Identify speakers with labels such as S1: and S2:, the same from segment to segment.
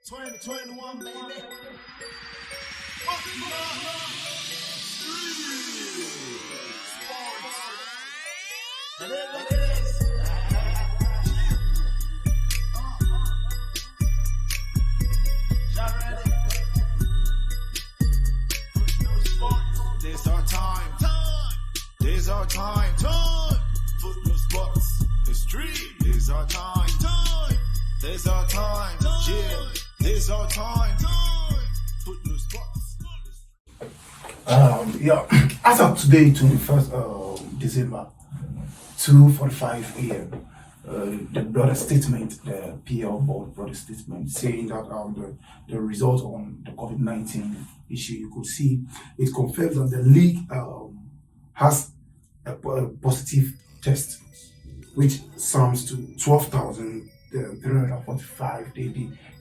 S1: 2021, baby. This our time. This our time. Put no spots. The street. This our time. This our time. Yeah. This our time. Put no spots.
S2: As of today, 21st December, 2:45 a.m., the brought a statement, the PL board brought a statement saying that the result on the COVID-19 issue, you could see, it confirms that the league has a positive test, which sums to 12,345.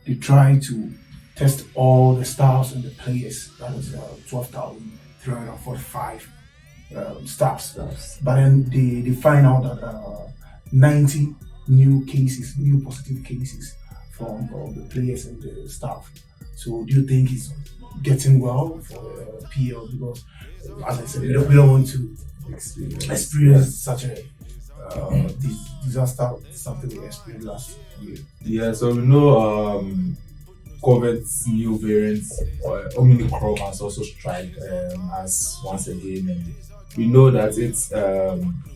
S2: They try to test all the staffs and the players. That is 12,345 staffs. But then they find out that 90 new positive cases from the players and the staff. So do you think it's getting well for PL? Because, as I said, we don't want to experience such a disaster, something we experienced last year.
S3: Yeah, so we know COVID's new variants, Omicron, has also struck us once again, and we know that its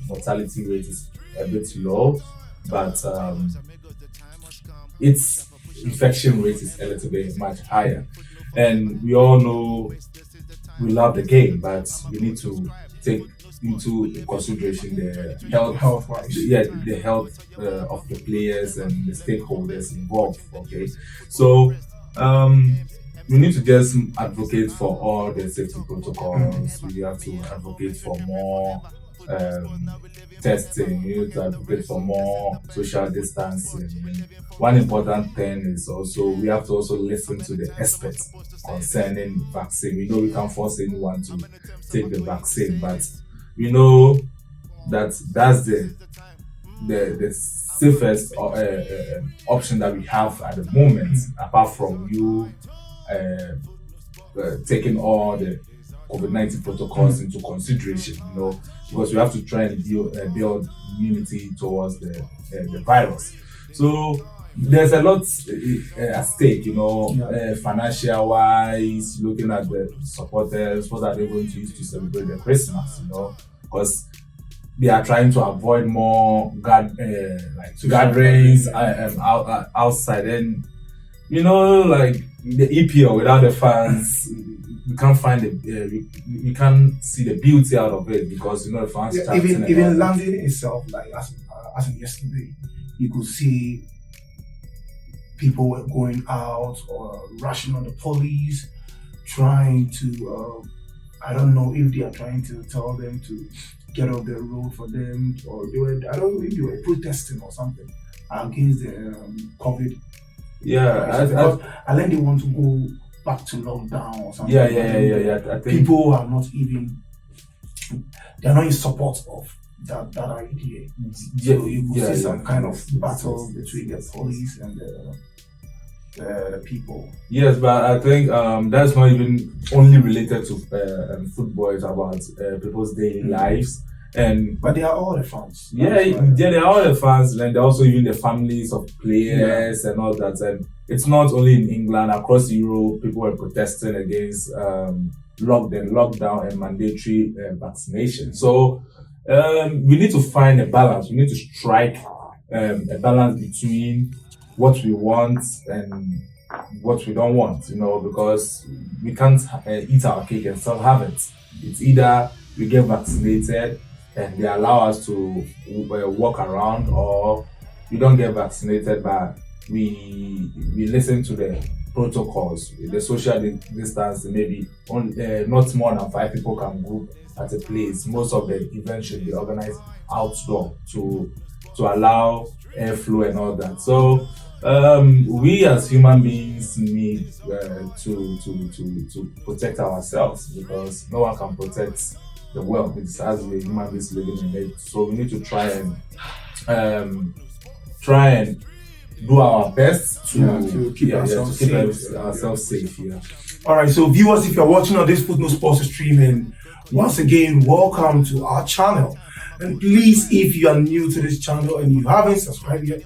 S3: mortality rate is a bit low, but its infection rate is a little bit much higher. And we all know we love the game, but we need to take into consideration the health of the players and the stakeholders involved. Okay, so we need to just advocate for all the safety protocols. We have to advocate for more testing. We need to advocate for more social distancing. One important thing is also we have to also listen to the experts concerning vaccine. We know we can't force anyone to take the vaccine, but we know that that's the safest option that we have at the moment, apart from you taking all the COVID-19 protocols into consideration, because we have to try and build immunity towards the virus. So there's a lot at stake, financial wise, looking at the supporters, what are they going to use to celebrate their Christmas, because they are trying to avoid more gatherings outside, and like the EPL without the fans, we can't find we can't see the beauty out of it, because the fans.
S2: Yeah, even London itself, like as in yesterday, you could see people were going out or rushing on the police, trying to. I don't know if they are trying to tell them to get off the road for them, or they were. I don't know if they were protesting or something against the COVID.
S3: Yeah,
S2: I think they want to go back to lockdown or something.
S3: Yeah. I think
S2: people are not even. They're not in support of that idea. So you could see some kind of battle between the police and the people.
S3: Yes, but I think that's not even only related to football. It's about people's daily lives.
S2: But they are all the fans.
S3: They are all the fans, and they're also even the families of players and all that. And it's not only in England, across Europe, people were protesting against lockdown and mandatory vaccination. So we need to find a balance. We need to strike a balance between what we want and what we don't want, because we can't eat our cake and still have it. It's either we get vaccinated and they allow us to walk around, or we don't get vaccinated, but we listen to the protocols, the social distance. Maybe not more than 5 people can group at a place. Most of the events should be organized outdoor to allow airflow and all that. So we as human beings need to protect ourselves, because no one can protect the world. It's as we human beings living in it. So we need to try and do our best
S2: to keep ourselves
S3: keep
S2: safe.
S3: ourselves safe. Yeah.
S2: All right, so viewers, if you're watching on this Footnote Sports streaming, once again, welcome to our channel. And please, if you are new to this channel and you haven't subscribed yet,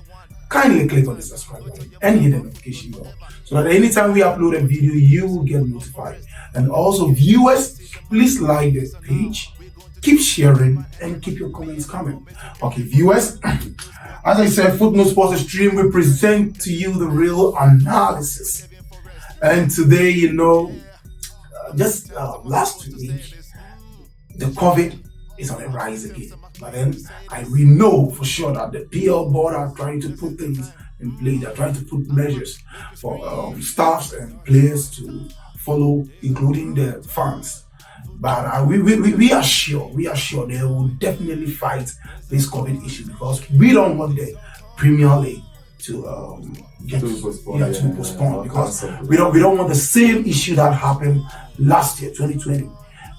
S2: kindly click on the subscribe button and hit the notification bell so that anytime we upload a video, you will get notified. And also, viewers, please like this page, keep sharing, and keep your comments coming. Okay, viewers, as I said, Footnote Sports stream, we present to you the real analysis. And today, just last week, the COVID is on the rise again. But then we know for sure that the PL board are trying to put things in place. They're trying to put measures for staffs and players to follow, including the fans. But we are sure they will definitely fight this COVID issue because we don't want the Premier League to postpone because we don't want the same issue that happened last year, 2020.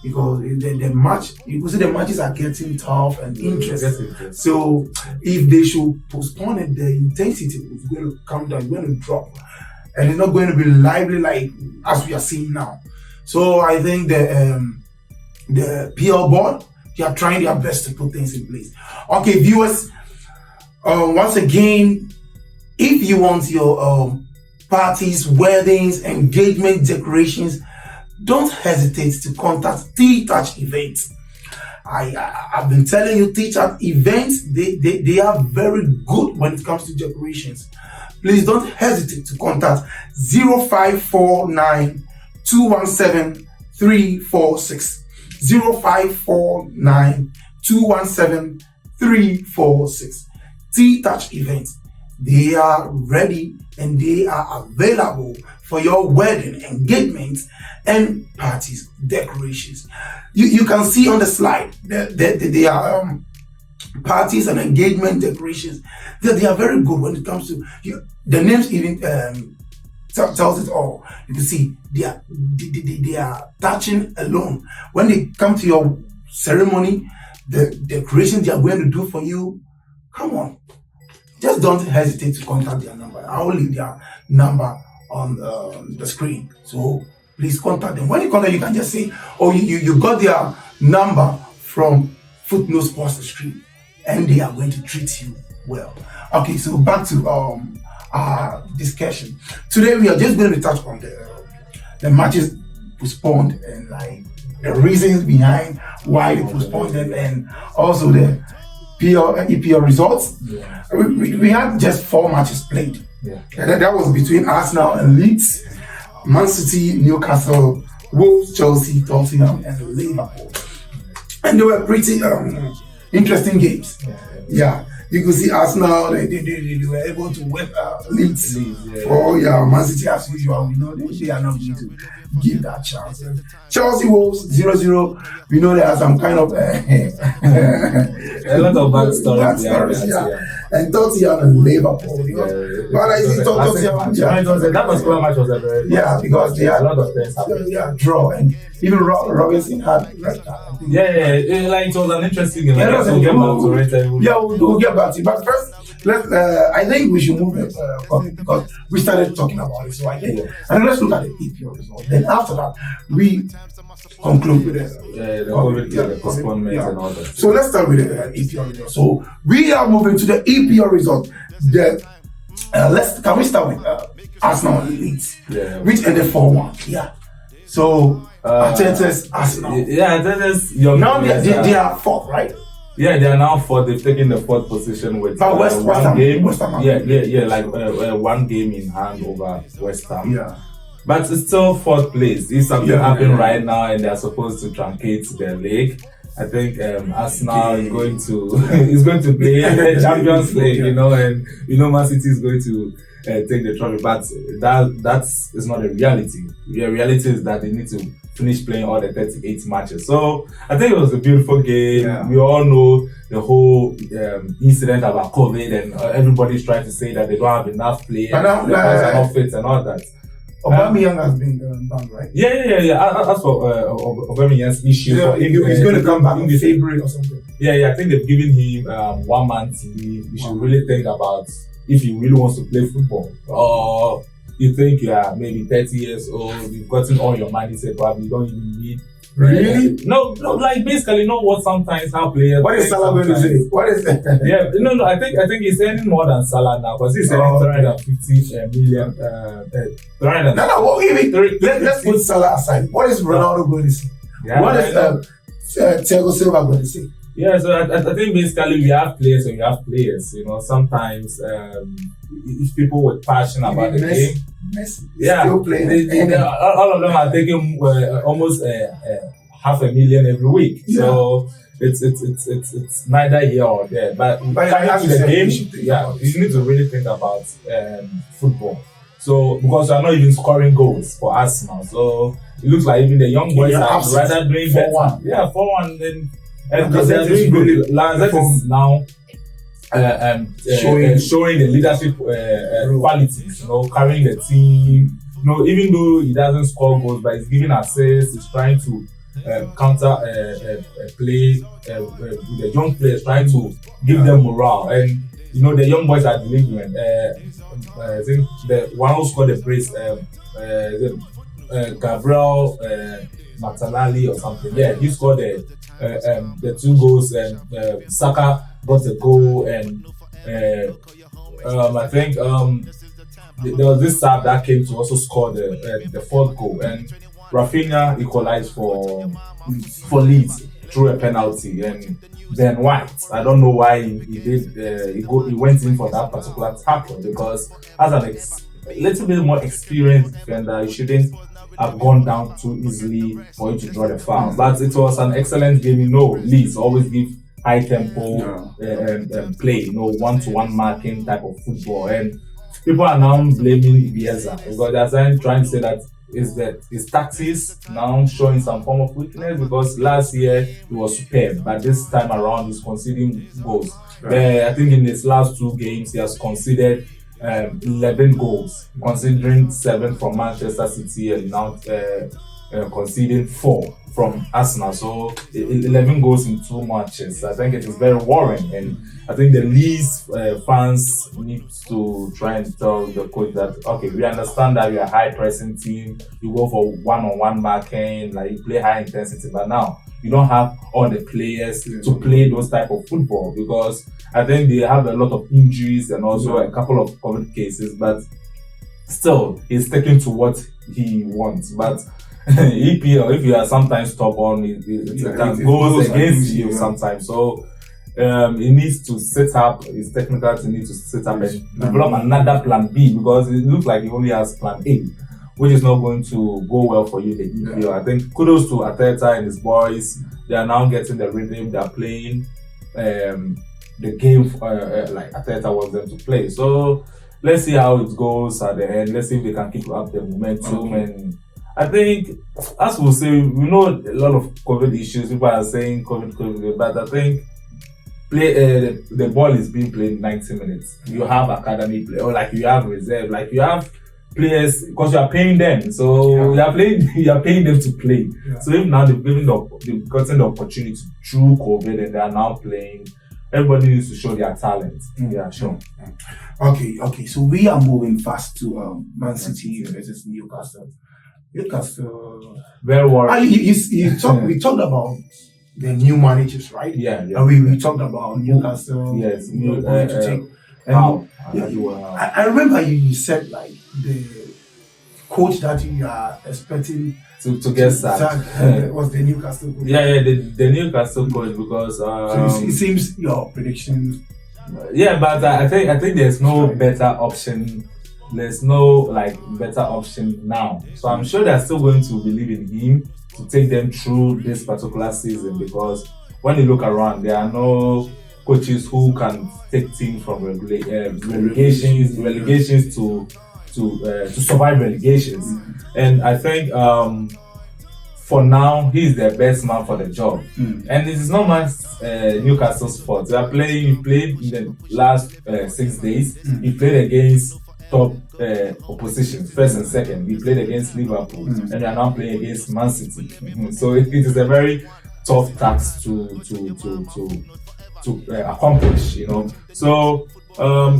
S2: Because the match, you could see the matches are getting tough and interesting. So if they should postpone it, the intensity is going to come down, it's going to drop, and it's not going to be lively like as we are seeing now. So I think the PL board, they are trying their best to put things in place. Okay, viewers, once again, if you want your parties, weddings, engagement decorations, don't hesitate to contact T-Touch Events. I've been telling you, T-Touch Events, they are very good when it comes to decorations. Please don't hesitate to contact 0549 217 346. 0549 217 346. T-Touch Events. They are ready and they are available for your wedding, engagements, and parties, decorations. You can see on the slide that they are parties and engagement decorations. They are very good when it comes to the names. Even tells it all. You can see they are touching alone. When they come to your ceremony, the decorations they are going to do for you. Come on. Just don't hesitate to contact their number. I will leave their number on the screen. So please contact them. When you contact, you can just say, oh, you got their number from Footnote Sports Stream, and they are going to treat you well. Okay, so back to our discussion. Today we are just going to touch on the matches postponed and like the reasons behind why they postponed them, and also the EPL results.
S3: Yeah.
S2: We had just 4 matches played.
S3: Yeah.
S2: And that was between Arsenal and Leeds, Man City, Newcastle, Wolves, Chelsea, Tottenham, and Liverpool. And they were pretty interesting games. Yeah. You could see Arsenal, they were able to whip Leeds. For Man City, as usual, we know they are not going to give that chance. Chelsea Wolves 0-0. We know there are some kind of
S3: a lot of bad stories.
S2: Yeah. And Tottenham and Liverpool. But I see Tottenham.
S3: That particular match was a very
S2: because they had
S3: a lot of things.
S2: Draw, and even Robinson had red card.
S3: Like it was an interesting game.
S2: We'll get back to it. But first, I think we should move it because we started talking about it. So I think, and let's look at the EPL result. Then after that, we conclude with
S3: the postponement and all that.
S2: So let's start with the EPL result. So we are moving to the EPL result. Can we start with Arsenal and Leeds, which ended 4-1? Yeah. So Arteta's Arsenal.
S3: Arteta's
S2: now they are 4th, right?
S3: Yeah, they are now 4th. They've taken the 4th position with
S2: one game. West Ham.
S3: Like 1 game in hand over West Ham.
S2: Yeah.
S3: But it's still 4th place. If something happening right now and they're supposed to truncate their league, I think Arsenal is going to play the Champions League, and Man City is going to take the trophy. But that is not a reality. The reality is that they need to finish playing all the 38 matches. So I think it was a beautiful game. Yeah. We all know the whole incident about COVID, and everybody's trying to say that they don't have enough players, the players are not fit and all that.
S2: Aubameyang has been banned, right?
S3: Yeah. As for Aubameyang's issue,
S2: he's going to come back in February or something.
S3: Yeah. I think they've given him 1 month leave. You should really think about if he really wants to play football. Or you think you are maybe 30 years old, you've gotten all your money, say probably you don't even need.
S2: Really?
S3: No, like basically, you know what? Sometimes how players.
S2: What is Salah going to say? What is that?
S3: Yeah, no. I think he's earning more than Salah now because he's earning 350 million. 300.
S2: No. Let's put Salah aside. What is Ronaldo going to say?
S3: Yeah,
S2: what is Thiago Silva going to say?
S3: Yeah, so I think basically we have players and we have players. You know, sometimes if people with passion about the game,
S2: still playing.
S3: All of them are taking almost 500,000 every week. Yeah. So it's neither here or there. But coming to the game, you need to really think about football. So because you are not even scoring goals for Arsenal, so it looks like even the young boys are rather doing better. 4-1. Yeah, 4-1 then. And because they're doing good. Lacazette is now showing the leadership qualities, you know, carrying the team. You know, even though he doesn't score goals, but he's giving assists, he's trying to counter play with the young players, trying to give them morale. And you know, the young boys are delivering. I think the one who scored the brace, Gabriel Martinelli or something. Yeah, he scored the 2 goals, and Saka got a goal, and I think there was this sub that came to also score the 4th goal, and Rafinha equalized for Leeds through a penalty, and Ben White, I don't know why he went in for that particular tackle, because as a little bit more experienced defender, you shouldn't have gone down too easily for you to draw the foul. But it was an excellent game. You know, Leeds always give high tempo play, you know, 1-to-1 marking type of football. And people are now blaming Bielsa because they're trying to say that his tactics now showing some form of weakness, because last year he was superb, but this time around he's conceding goals. I think in his last 2 games he has conceded 11 goals, considering 7 from Manchester City and now conceding 4 from Arsenal. So 11 goals in 2 matches. I think it is very worrying, and I think the Leeds fans need to try and tell the coach that, okay, we understand that you're a high pressing team, you go for one-on-one marking, like you play high intensity, but now you don't have all the players to play those type of football, because I think they have a lot of injuries and also a couple of COVID cases, but still he's sticking to what he wants. But EPL, if you are sometimes stubborn, it goes against you sometimes. So he needs to set up, his technical team needs to set up and develop another plan B, because it looks like he only has plan A, which is not going to go well for you in the EPL. I think kudos to Arteta and his boys. They are now getting the rhythm. They are playing the game like Arteta wants them to play. So let's see how it goes at the end. Let's see if they can keep up the momentum. And I think, as we'll say, we know a lot of COVID issues. People are saying COVID, but I think the ball is being played 90 minutes. You have academy play, or like you have reserve, like you have players, because you are paying them. So you are paying them to play. Yeah. So if now they've gotten the opportunity through COVID and they are now playing, everybody needs to show their talent. Yeah, sure.
S2: Okay. So we are moving fast to Man City versus Newcastle.
S3: Very worrying.
S2: We talked about the new managers, right?
S3: Yeah.
S2: And we talked about Newcastle.
S3: Yes.
S2: To take. I remember you said like the coach that you are expecting
S3: to get sacked
S2: was the Newcastle coach.
S3: Yeah, the Newcastle coach, because
S2: so it seems your prediction.
S3: Yeah, but I think there's no better option. There's no better option now. So I'm sure they're still going to believe in him to take them through this particular season, because when you look around, there are no coaches who can take teams from relegations to survive relegations. And I think for now he's the best man for the job. And this is not much Newcastle's fault. He played in the last 6 days. He played against top opposition, first and second. We played against Liverpool, and we are now playing against Man City. So it is a very tough task to accomplish, you know. So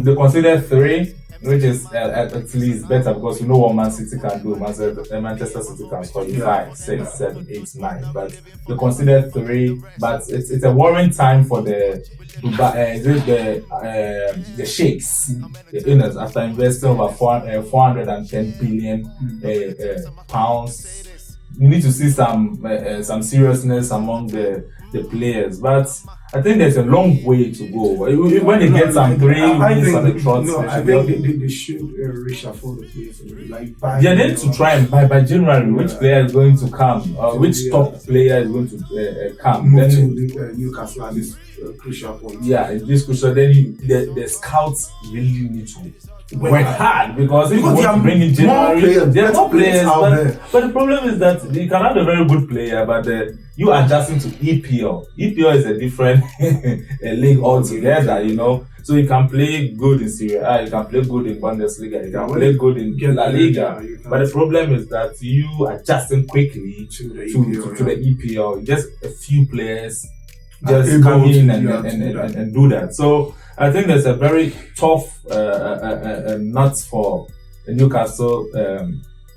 S3: They considered 3, which is at least better because you know what Man City can do. Manchester City can score 5, 6, 7, 8, 9. But they considered 3. But it's a worrying time for the sheikhs, the owners, after investing over 410 billion pounds. You need to see some seriousness among the players, but I think there's a long way to go. When they get some 3 wins on the trot,
S2: I think they should reshuffle the players.
S3: They need to try and by January, which player is going to come, which top player is going to come.
S2: Move to Newcastle at this crucial point.
S3: Yeah, this crucial. Then the scouts really need to work hard because if you want to bring in January, there are more players. But the problem is that you can have a very good player, but you adjusting to EPL. EPL is a different league altogether, you know. So you can play good in Serie A, you can play good in Bundesliga, you can play good in La Liga. But the problem is that you adjusting quickly to the EPL. Just a few players just come in and do that. So I think there's a very tough nuts for Newcastle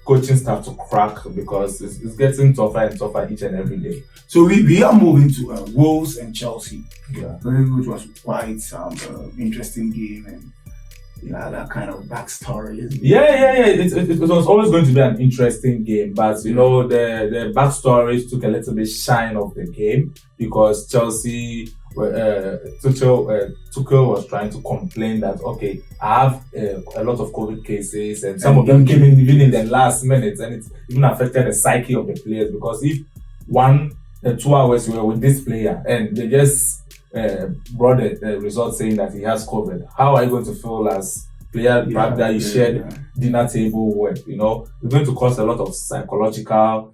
S3: coaching staff to crack because it's getting tougher and tougher each and every day.
S2: So we are moving to Wolves and Chelsea.
S3: Yeah.
S2: Which was quite some interesting game and that kind of backstory.
S3: Yeah. It was always going to be an interesting game, but you know the backstories took a little bit shine of the game because Chelsea. Tuchel was trying to complain that okay, I have a lot of COVID cases and some of them came in even in the last minutes, and it even affected the psyche of the players because if 2 hours you were with this player and they just brought a result saying that he has COVID, how are you going to feel as player that you shared dinner table with? You know, it's going to cause a lot of psychological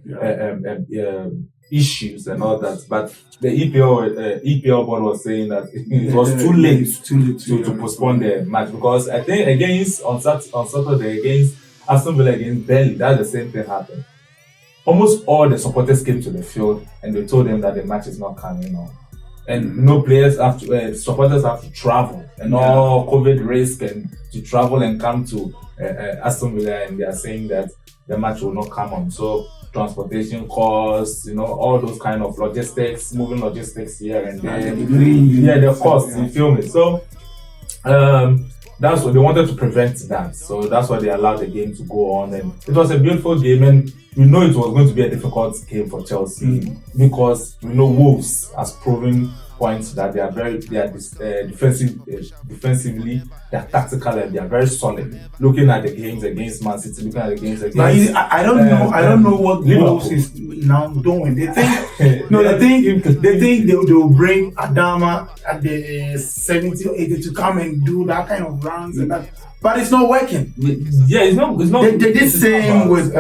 S3: issues and all that, but the EPL board was saying that it was too late to postpone the match because I think on Saturday against Aston Villa against Burnley, that's the same thing happened. Almost all the supporters came to the field and they told them that the match is not coming on, and no players supporters have to travel and all COVID risk and to travel and come to Aston Villa, and they are saying that the match will not come on. So transportation costs, you know, all those kind of logistics, moving logistics here and there. The costs, you feel me? So that's what they wanted to prevent that. So that's why they allowed the game to go on, and it was a beautiful game, and we know it was going to be a difficult game for Chelsea because we know Wolves has proven points that they are defensively, they are tactical and they are very solid. Looking at the games against Man City, looking at the games against
S2: I don't know what Wolves is now doing. They think they think they will bring Adama at the 70 or 80 to come and do that kind of runs and that, but it's not working.
S3: Yeah, it's not.
S2: They did the same with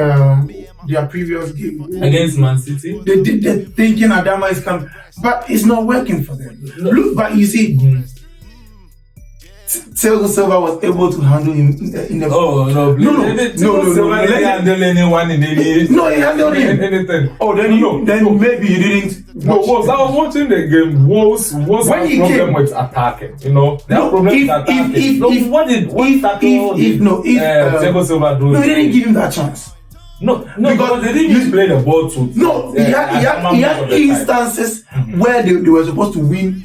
S2: their previous game
S3: against Man City.
S2: They're thinking Adama is coming, but it's not working for them. Look, but you see, Thiago Silva was able to handle him in the.
S3: No. He didn't handle anyone in the.
S2: No, he handled him.
S3: Anything.
S2: Oh, then maybe you didn't.
S3: I was watching the game. Wolves had a problem with attacking. You know, they have problem with attacking. Thiago Silva do?
S2: No, he didn't give him that chance.
S3: No, because they didn't even play the ball to.
S2: No, he had instances where they were supposed to win.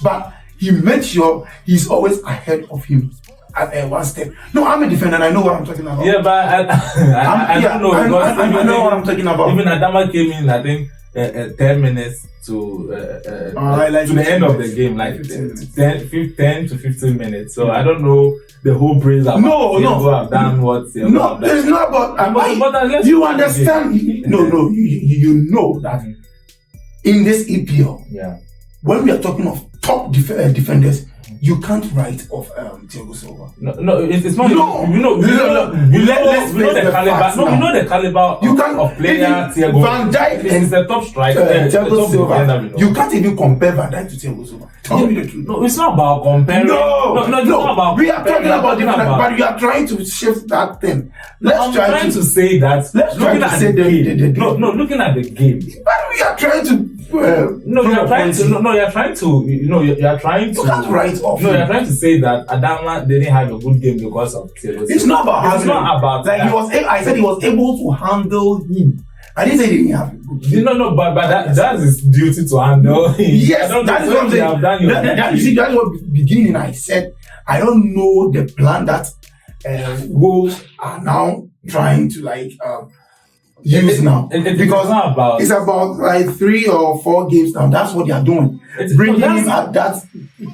S2: But he made sure he's always ahead of him at one step. No, I'm a defender and I know what I'm talking about.
S3: Yeah, but I don't know.
S2: I know what I'm talking about.
S3: Even Adama came in, I think, 10 minutes to the end of the game, like 10 to 15 minutes. So I don't know the whole praise about have done what
S2: it's not about. You understand? No, you know that in this EPL, when we are talking of top defenders, you can't write off Thiago Silva.
S3: No, it's not. You know the caliber of player. Thiago
S2: Van Dijk
S3: is the top striker.
S2: Thiago Silva. You can't even compare Van Dijk to Thiago Silva. Tell me the truth.
S3: No, it's not about comparing.
S2: No,
S3: it's not about.
S2: We are talking about different, but you are trying to shift that thing.
S3: I'm trying to say that.
S2: Let's try to say the
S3: looking at the game.
S2: But we are trying to
S3: No, you're trying to. No, you're trying to. You're trying to.
S2: You can't write off.
S3: No, you're trying to say that Adama didn't have a good game because of Taylor.
S2: It's not about.
S3: It's not about.
S2: Like he was. I said he was able to handle him. I didn't say he didn't have a good game.
S3: No, but that is duty to handle him.
S2: Yes, that is what I'm saying. You see, that's what beginning I said. I don't know the plan that Wolves are now trying to use now, because it's about like 3 or 4 games now. That's what they are doing. Bringing him at that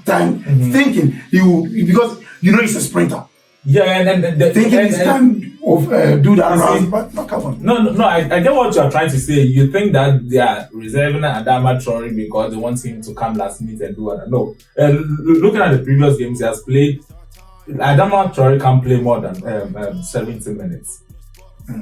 S2: time, thinking because he's a sprinter.
S3: Yeah, and
S2: thinking it's time of do that round, but come on.
S3: No. I get what you are trying to say. You think that they are reserving Adama Traore because they want him to come last minute and do that. No. Looking at the previous games he has played, Adama Traore can play more than 70 minutes.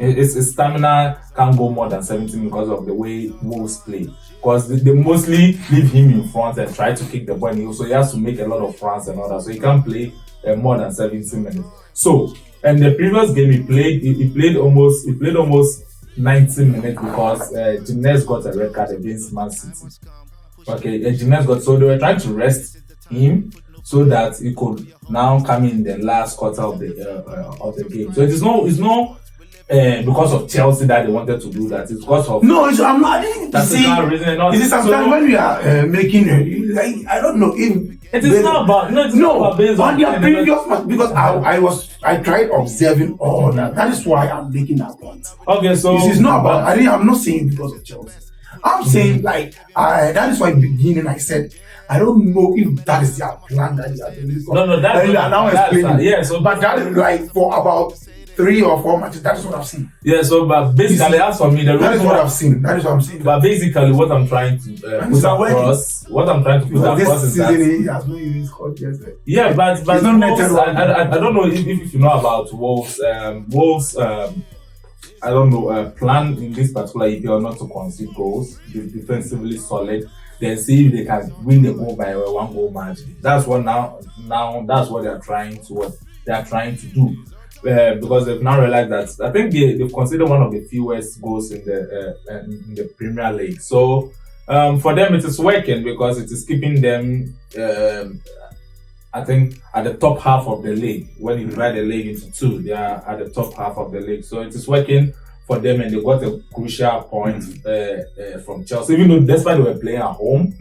S3: His stamina can't go more than 17 because of the way Wolves play. Because they mostly leave him in front and try to kick the ball. So he has to make a lot of runs and all that. So he can't play more than 17 minutes. So, and the previous game he played almost 90 minutes because Gymnast got a red card against Man City. Okay, so they were trying to rest him so that he could now come in the last quarter of the game. So it's not because of Chelsea that they wanted to do that. It's because of
S2: I'm not. Sometimes when we are making I don't know if
S3: it is not about based
S2: on their previous match, because I tried observing all that. That is why I'm making that point.
S3: Okay, so
S2: this is not about. I'm not saying because of Chelsea. I'm saying that is why in the beginning I said I don't know if that is their plan that they are doing.
S3: No, that's
S2: but that is for about 3 or 4 matches. That is what I've seen.
S3: Yeah, so but basically, as for me,
S2: that is what I've seen. That is what I'm saying.
S3: But basically, what I'm trying to put across is that
S2: he has not even scored yesterday.
S3: Yeah, but Wolves, I don't know if you know about Wolves. Wolves, I don't know, plan in this particular EPL not to concede goals. Be defensively solid. Then see if they can win the goal by a 1-goal margin. That's what now that's what they are trying to do. Because they've now realized that I think they've considered one of the fewest goals in the Premier League. So for them it is working because it is keeping them I think at the top half of the league. When you divide the league into 2, they are at the top half of the league. So it is working for them, and they got a crucial point from Chelsea. Even though despite they were playing at home,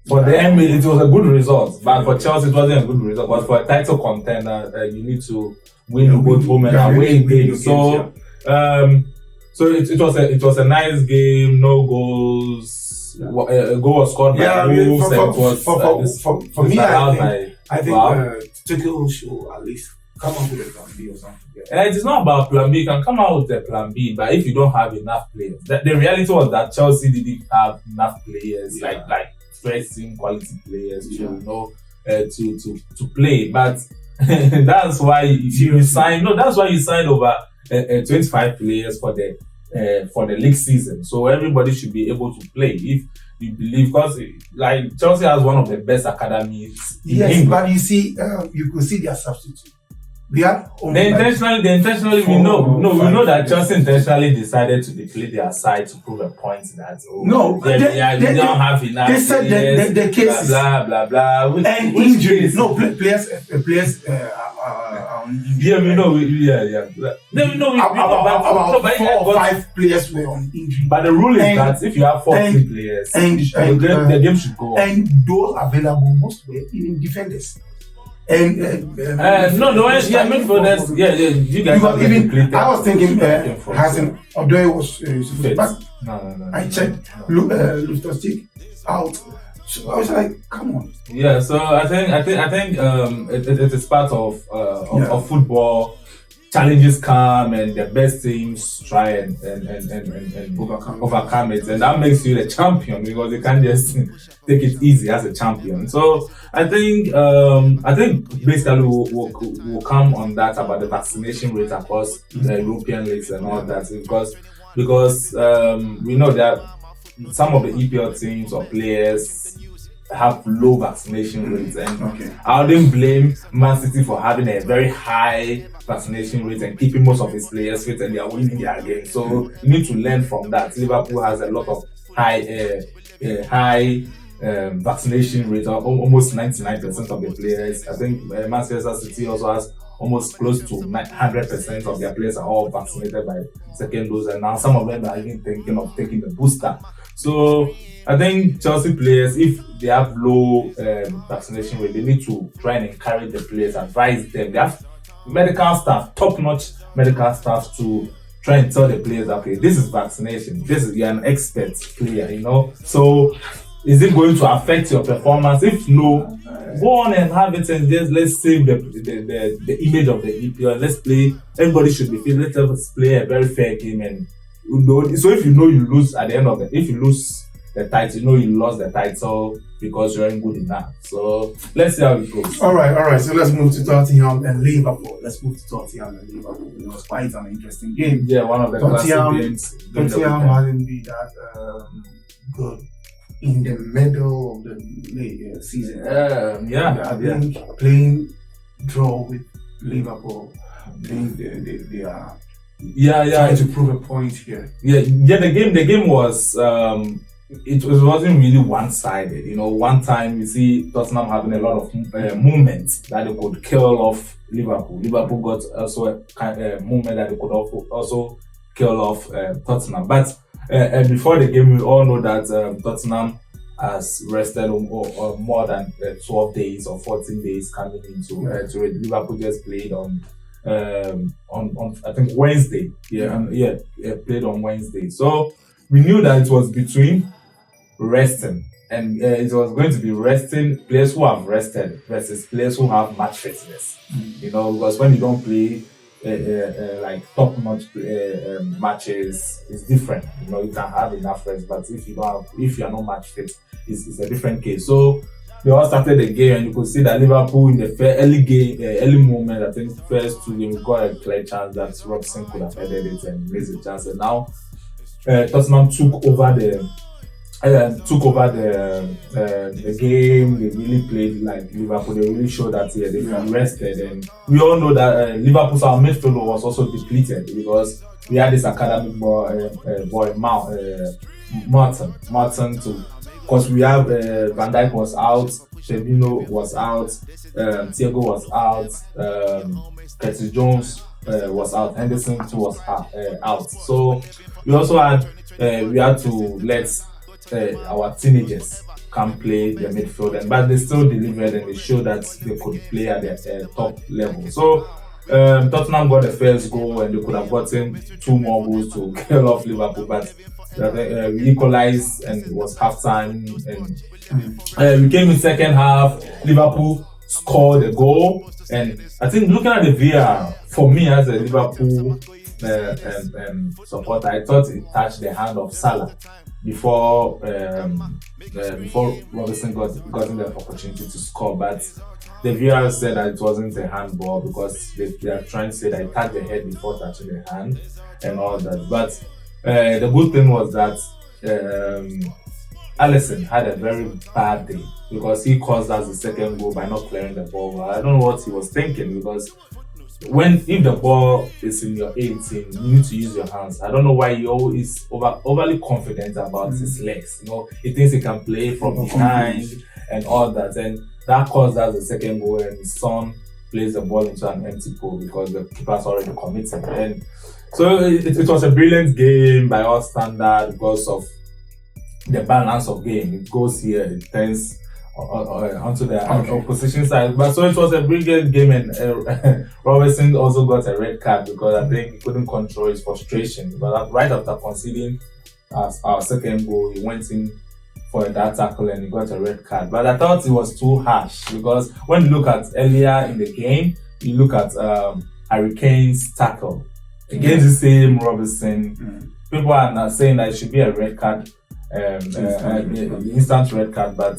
S3: for them it was a good result. But for Chelsea it wasn't a good result. But for a title contender, you need to win both home and away games. So, it was a nice game. No goals. A goal was scored by Wolves.
S2: For me, I think Tuchel should at least come up with a plan B or something.
S3: It is not about plan B. You can come out with a plan B, but if you don't have enough players, the reality was that Chelsea didn't have enough players, like first team quality players to play. But that's why you signed. No, that's why you signed over 25 players for the league season. So everybody should be able to play if you believe, because Chelsea has one of the best academies in England.
S2: But you see, you could see their substitute. We
S3: intentionally we know that Chelsea intentionally decided to deplete their side to prove a point that they don't have enough.
S2: They said the case
S3: blah blah blah
S2: and injuries. No players. About 4 or 5 players were on injury.
S3: But the rule is that if you have 14 players, the game should go on.
S2: And those available, most were even defenders. And
S3: midfielders. You guys have
S2: even. I was thinking, Hassan, although it was but I checked Luftus out. So I was like, come on.
S3: Yeah, so I think it is part of football. Challenges come and the best teams try and overcome it, and that makes you the champion, because you can't just take it easy as a champion. So I think basically we'll come on that about the vaccination rate across the European leagues and all that, because we know that some of the EPL teams or players have low vaccination rates, and I wouldn't blame Man City for having a very high vaccination rate and keeping most of his players fit, and they are winning their games. So you need to learn from that. Liverpool has a lot of high high vaccination rate, almost 99% of the players. I think Manchester City also has almost close to 100% of their players are all vaccinated by second dose, and now some of them are even thinking of taking the booster. So I think Chelsea players, if they have low vaccination rate, they need to try and encourage the players, advise them. They have medical staff, top-notch medical staff, to try and tell the players, okay, this is vaccination. You're an expert player, So is it going to affect your performance? If no, go on and have it, and just let's save the image of the EPL. Let's play. Everybody should be fit. Let us play a very fair game. And so if you lose at the end of it, if you lose the title, you lost the title because you weren't good enough. So let's see how it goes.
S2: All right. So let's move to Tottenham and Liverpool. It was quite an interesting game.
S3: Yeah, one of the classic games.
S2: Tottenham hasn't been that good in the middle of the season.
S3: I
S2: think playing draw with Liverpool, I think they are trying to prove a point here.
S3: The game was it wasn't really one-sided. One time you see Tottenham having a lot of movements that they could kill off Liverpool. Liverpool got also a movement that they could also kill off Tottenham. But before the game, we all know that Tottenham has rested more than 12 days or 14 days coming into it. Liverpool just played on I think Wednesday. Played on Wednesday. So we knew that it was between resting, and it was going to be resting players who have rested versus players who have match fitness. Because when you don't play like top-notch matches, it's different. You can have enough rest, but if you are not match fit, it's a different case. So they all started the game, and you could see that Liverpool in the early moment, I think first 2 games, got a clear chance that Robson could have headed it and missed the chance. And now Tottenham took over the game. They really played like Liverpool. They really showed that they rested, and we all know that Liverpool's our midfield was also depleted because we had this academic boy Martin too. Because we have Van Dijk was out, Firmino was out, Thiago was out, Curtis Jones was out, Henderson too was out. So we also had to let our teenagers can play the midfield, but they still delivered, and they showed that they could play at their top level. So Tottenham got the first goal, and they could have gotten 2 more goals to kill off Liverpool, but we equalized, and it was halftime, and we came in second half. Liverpool scored a goal, and I think looking at the VAR, for me as a Liverpool supporter, I thought it touched the hand of Salah before Robertson got the opportunity to score, but the VAR said that it wasn't a handball because they are trying to say that it touched the head before touching the hand and all that. But the good thing was that Alisson had a very bad day because he caused us the second goal by not clearing the ball. I don't know what he was thinking, because if the ball is in your 18, you need to use your hands. I don't know why he always overly confident about his legs. He thinks he can play from behind and all that, and that caused us the second goal, and his son plays the ball into an empty pool because the keeper's already committed. And so it was a brilliant game by all standards because of the balance of game. It goes here, it turns onto the opposition side. But so it was a brilliant game, and Robertson also got a red card because I think he couldn't control his frustration. Because right after conceding our second goal, he went in for that tackle and he got a red card. But I thought it was too harsh, because when you look at earlier in the game, you look at Harry Kane's tackle against the same Robertson. People are now saying that it should be a red card, instant red card, but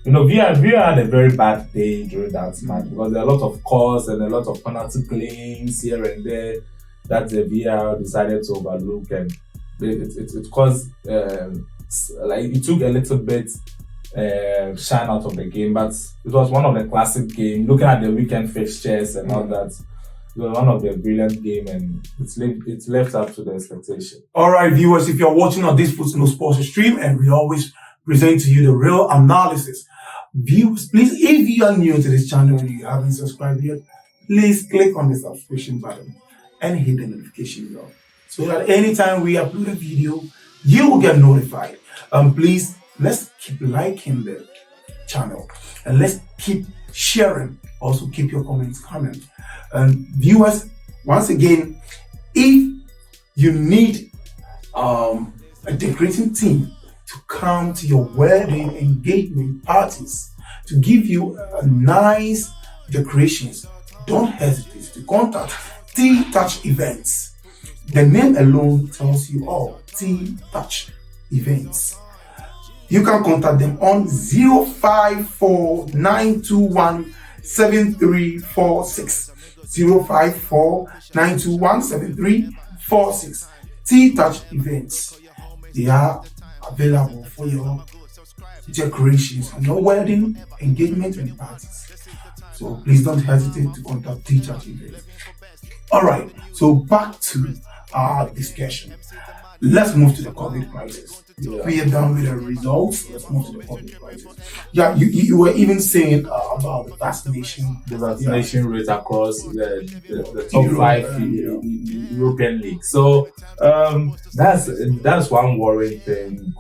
S3: VR had a very bad day during that match because there are a lot of calls and a lot of penalty claims here and there that the VR decided to overlook, and it caused it took a little bit shine out of the game. But it was one of the classic games. Looking at the weekend fixtures and all that, it was one of the brilliant game, and it's left up to the expectation.
S2: All right, viewers, if you're watching on this Footnote Sports stream, and we always present to you the real analysis. Viewers, please, if you are new to this channel and you haven't subscribed yet, please click on the subscription button and hit the notification bell so that anytime we upload a video, you will get notified. Please, let's keep liking the channel and let's keep sharing. Also, keep your comments coming. And viewers, once again, if you need a decorating team to come to your wedding engagement parties to give you nice decorations, don't hesitate to contact T-Touch Events. The name alone tells you all. T-Touch Events. You can contact them on 054-921-7346. 054-921-7346. T-Touch Events. They are available for your decorations and your wedding, engagement, and parties. So please don't hesitate to contact T-Touch Events. Alright, so back to our discussion. Let's move to the COVID crisis. We are done with the results. Let's move to the COVID crisis. Yeah, you were even saying about the vaccination.
S3: The vaccination rate across the top five European leagues. So that's one worrying thing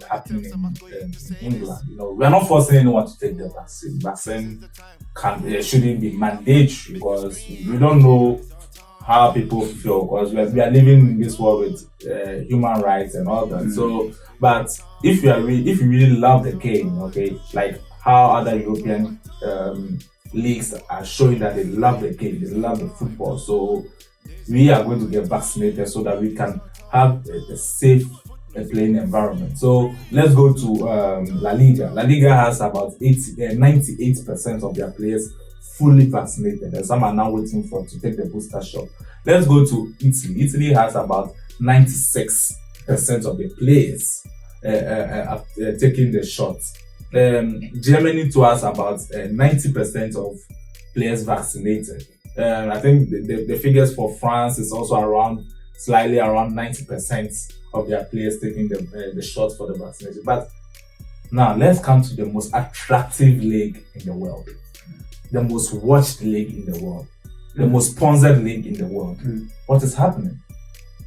S3: happening in England. You know, we are not forcing anyone to take the vaccine. Vaccine shouldn't be mandatory because we don't know how people feel, because we are living in this world with human rights and all that. So, but if you really love the game, okay, like how other European leagues are showing that they love the game, they love the football. So we are going to get vaccinated so that we can have a safe playing environment. So let's go to La Liga. La Liga has about 98% of their players fully vaccinated, and some are now waiting to take the booster shot. Let's go to Italy. Italy has about 96% of the players taking the shots. Germany too has about 90% of players vaccinated. I think the figures for France is also slightly around 90% of their players taking the shots for the vaccination. But now let's come to the most attractive league in the world. The most watched league in the world, the most sponsored league in the world. What is happening?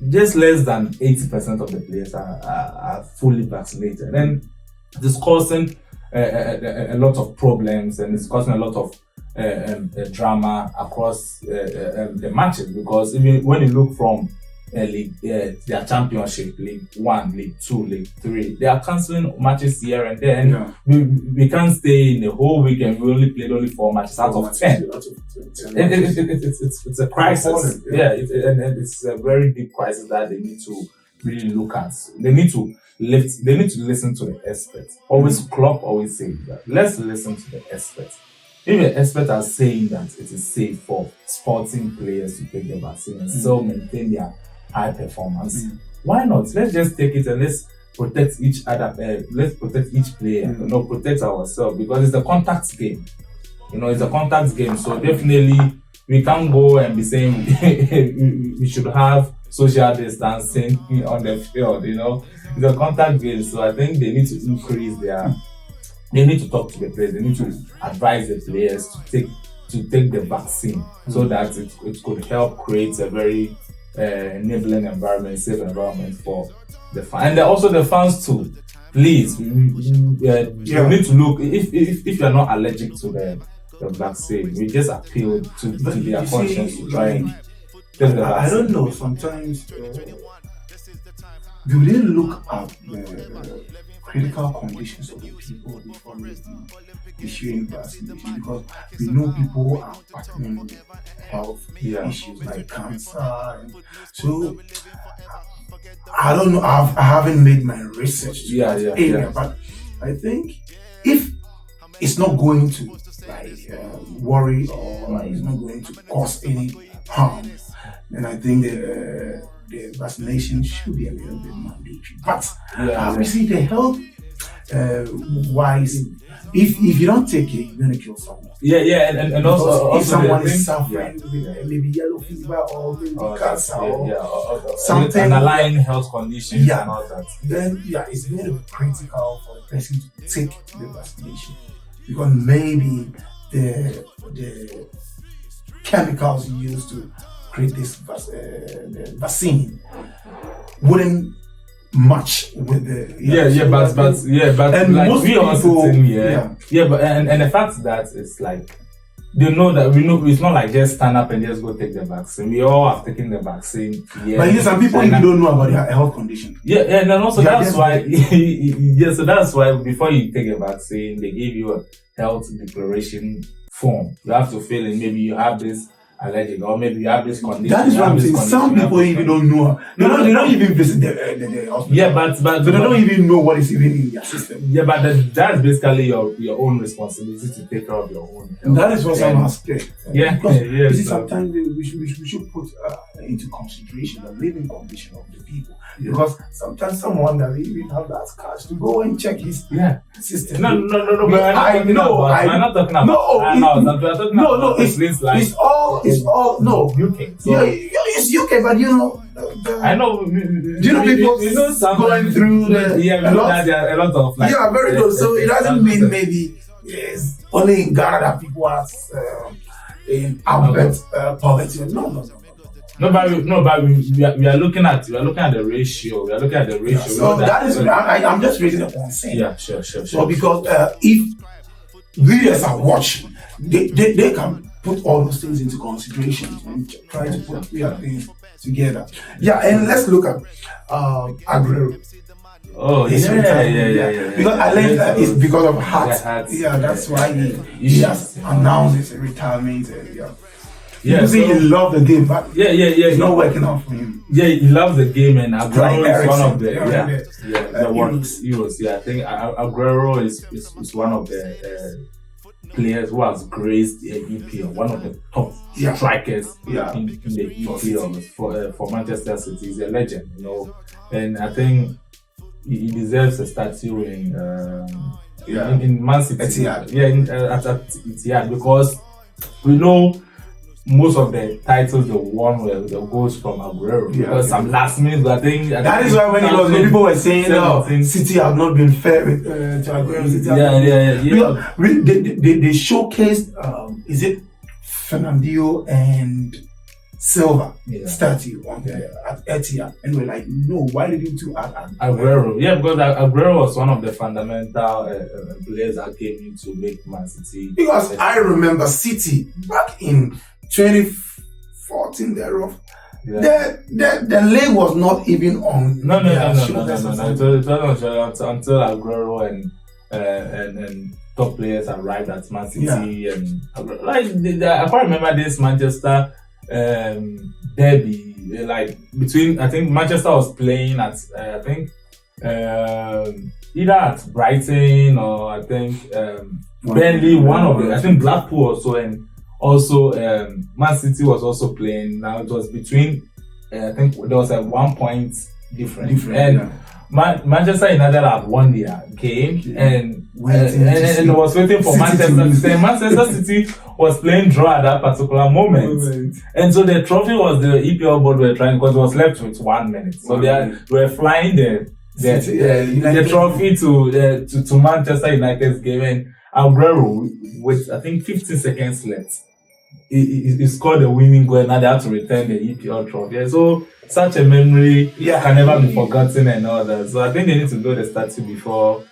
S3: Just less than 80% of the players are fully vaccinated, and it's causing a lot of problems, and it's causing a lot of drama across the matches, because even when you look from their championship, League 1, League 2, League 3, they are cancelling matches here and there, and we can't stay in the whole weekend. We only played 4 matches out of 10. It's a crisis. It's a very deep crisis that they need to really look at. They need to listen to the experts. Klopp always say that. Let's listen to the experts. If the experts are saying that it is safe for sporting players to take the vaccine and still maintain their high performance, why not? Let's just take it and let's protect each other. Let's protect each player. Protect ourselves, because it's a contact game. It's a contact game. So definitely we can't go and be saying we should have social distancing on the field. It's a contact game. So I think they need to increase they need to talk to the players. They need to advise the players to take the vaccine so that it could help create a very enabling environment, safe environment for the fans, and also the fans too. Please, you need to look. If you're not allergic to the vaccine, we just appeal to their conscience to try and take the vaccine.
S2: I don't know. Sometimes do they look at the critical conditions of the people before issuing vaccination? Because we know people who are battling with health issues like cancer. So I don't know. I haven't made my research to that area, but I think if it's not going to worry or it's not going to cause any harm, then I think the vaccination should be a little bit mandatory. But obviously the health wise. If you don't take it, you're gonna kill someone.
S3: And
S2: Because
S3: also
S2: if someone
S3: the thing-
S2: is suffering with maybe yellow fever or maybe cancer or
S3: something
S2: something,
S3: underlying health conditions
S2: Yeah.
S3: and all that.
S2: then it's going to be critical for the person to take the vaccination, because maybe the chemicals used to create this the vaccine wouldn't match with the
S3: but
S2: and
S3: like
S2: most
S3: we also
S2: people,
S3: think, but and the fact that it's like they know that we know it's not like just stand up and just go take the vaccine. We all have taken the vaccine.
S2: But some people even don't know about their health condition.
S3: And then also
S2: Yeah,
S3: that's
S2: yes.
S3: why so that's why before you take a vaccine they give you a health declaration form. You have to fill in, maybe you have this allergic or maybe you have this condition.
S2: That is
S3: you
S2: what
S3: have
S2: I'm
S3: this
S2: saying.
S3: condition,
S2: Some
S3: you have
S2: people
S3: this
S2: even
S3: condition.
S2: don't know. They don't even visit the hospital.
S3: Yeah, but
S2: So they don't even know what is even in their system.
S3: Yeah, but that's basically your own responsibility to take care of your own health.
S2: And that is what I'm asking.
S3: Yeah,
S2: Because you see,
S3: so-
S2: sometimes we should put into consideration the living condition of the people. Because sometimes someone doesn't even have that cash to go and check his system.
S3: No, but I'm not talking about.
S2: It's all no.
S3: UK. So
S2: Yeah, it's UK, but you know,
S3: I know.
S2: do you know people
S3: some
S2: going through the
S3: a lot. There are a lot of like.
S2: Yeah, very good. So it doesn't mean maybe it's only in Ghana that people are in abject poverty. No.
S3: But we are looking at the ratio. We are looking at the ratio.
S2: So that is, I'm just raising a concern.
S3: Yeah, sure.
S2: So because if leaders are watching, they can put all those things into consideration and try to put things together. Yeah, and let's look at Aguero.
S3: Oh,
S2: His retirement, Because I learned that it's because of heart. Yeah, that's why he has announced his retirement. You see, he loves the game, but it's not working out for him.
S3: Yeah, he loves the game, and Aguero is one of the
S2: Heroes.
S3: Yeah, I think Aguero is one of the players who has graced the EPL, one of the top strikers in the EPL for Manchester City. He's a legend, you know, and I think he deserves a statue in Man City.
S2: Etihad.
S3: At Etihad, because we know most of the titles they won were the goals from Aguero. Because some last minute, I think
S2: that is why when people were saying, City have not been fair with to Aguero. They showcased, is it Fernandinho and Silva statue on at Etihad, and we're like, no, why didn't you add
S3: Aguero? Yeah, because Aguero was one of the fundamental players that came in to make Man City.
S2: Because I remember City back in 2014 thereof. The league was not even on.
S3: No. It wasn't until Aguero and top players arrived at Man City and I can't remember this Manchester derby, like between, I think Manchester was playing at either at Brighton or I think Burnley, one of them. I think Blackpool also, and also Man City was also playing. Now it was between I think there was a 1 point difference. Manchester United had won their game and was waiting for Manchester to stay. Manchester City was playing draw at that particular moment. And so the trophy was the EPL board were trying, because it was left with 1 minute. So they were flying the trophy to Manchester United's game, and Aguero, with I think 15 seconds left, he scored a winning goal, and now they had to return the EPL trophy. So such a memory can never be forgotten and all that. So I think they need to build a statue before.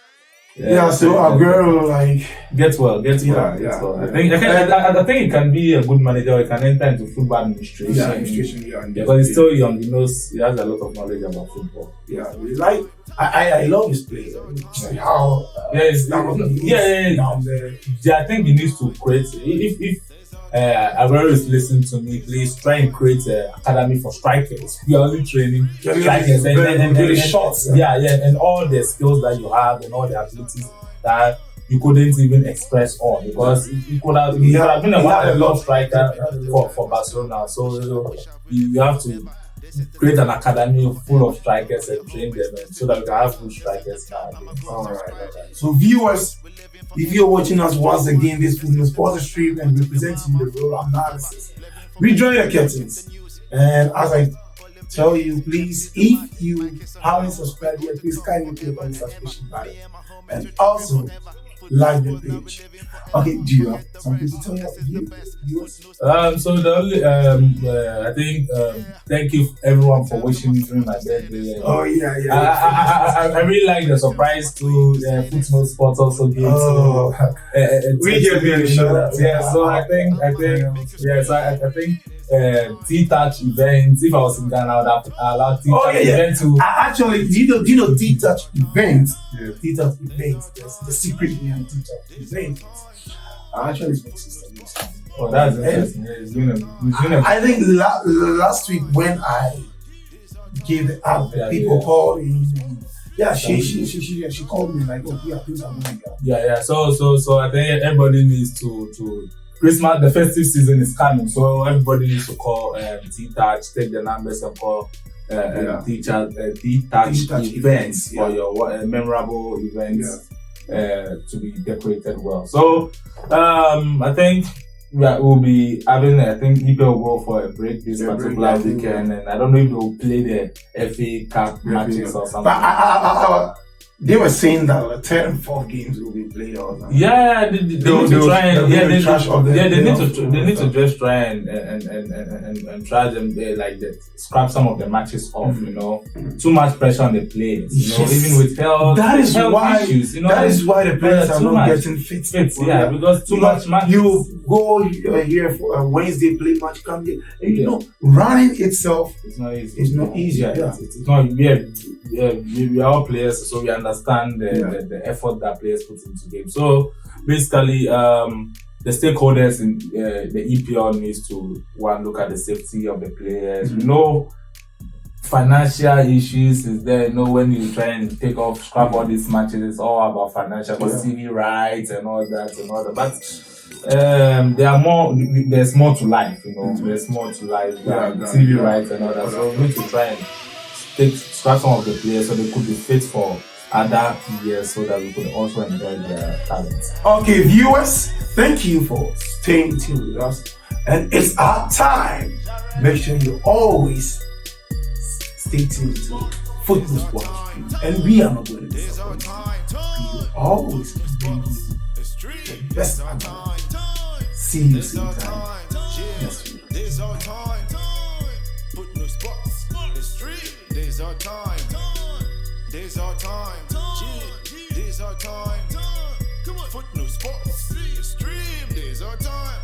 S2: So Aguero
S3: gets well. I think he can be a good manager. He can enter into football administration. Because he's still young. He has a lot of knowledge about football.
S2: I love his play. How
S3: I think he needs to create. If Aguero is listening to me, please try and create an academy for strikers. We are only training strikers and
S2: shots.
S3: And all the skills that you have and all the abilities that you couldn't even express all, because you could have been a striker for Barcelona. So you have to create an academy full of strikers and train them so that we can have good strikers nowadays.
S2: All right. So viewers, if you're watching us once again, this Football Sports stream and representing the role analysis, rejoin the curtains. And as I tell you, please, if you haven't subscribed yet, please kindly click on the subscription button and also like the page. Okay, do you have something to tell us, viewers?
S3: So the only I think thank you everyone for wishing me during my birthday.
S2: Oh yeah.
S3: I really like the surprise to Football Sports also gave.
S2: We get really sure.
S3: Yeah, so I think T-Touch events. If I was in Ghana, I would have allowed T-Touch event to.
S2: Actually, do you know T-Touch events? Yeah. T-Touch events. The secret behind T-Touch events. Actually, it's my sister.
S3: Oh, that's interesting.
S2: I think last week when I gave it out, people called me. Yeah, she called me like, oh yeah, please, I'm going to.
S3: Yeah. So I think everybody needs to. Christmas, the festive season is coming, so everybody needs to call T-Touch, take the numbers and call T-Touch events for your memorable events to be decorated well. So I think we'll be having, I think EPL will go for a break this particular weekend, and I don't know if they'll play the FA Cup matches or something.
S2: But they were saying that the third and fourth games will be played or something.
S3: Yeah, they need to try and they need to just try and try them scrap some of the matches off. You know, too much pressure on the players. You know, even with health issues. You know,
S2: that is why the players are not getting fit.
S3: Yeah, because too much matches.
S2: You go here for a Wednesday play match, come here, and you know, running itself
S3: it's not easy.
S2: It's not easy.
S3: It's not. We are all players, so we understand the effort that players put into the game. So basically, the stakeholders in the EPL needs to look at the safety of the players. You know, financial issues is there. You know, when you try and scrap all these matches, it's all about financial, TV rights and all that. But there's more to life. You know, there's more to life than TV rights and all that. So we need to try and scrap some of the players so they could be fit for other years so that we could also enjoy their talents. Okay, viewers, thank you for staying tuned with us. And it's our time. Make sure you always stay tuned to Football Sports. And we are not going to disappoint you. We will always bring you the best analysis. See you same time next week.
S1: There's our time. Put no spots. There's our time. There's our time. There's our time. Come on. Foot no spots. Stream. There's our time.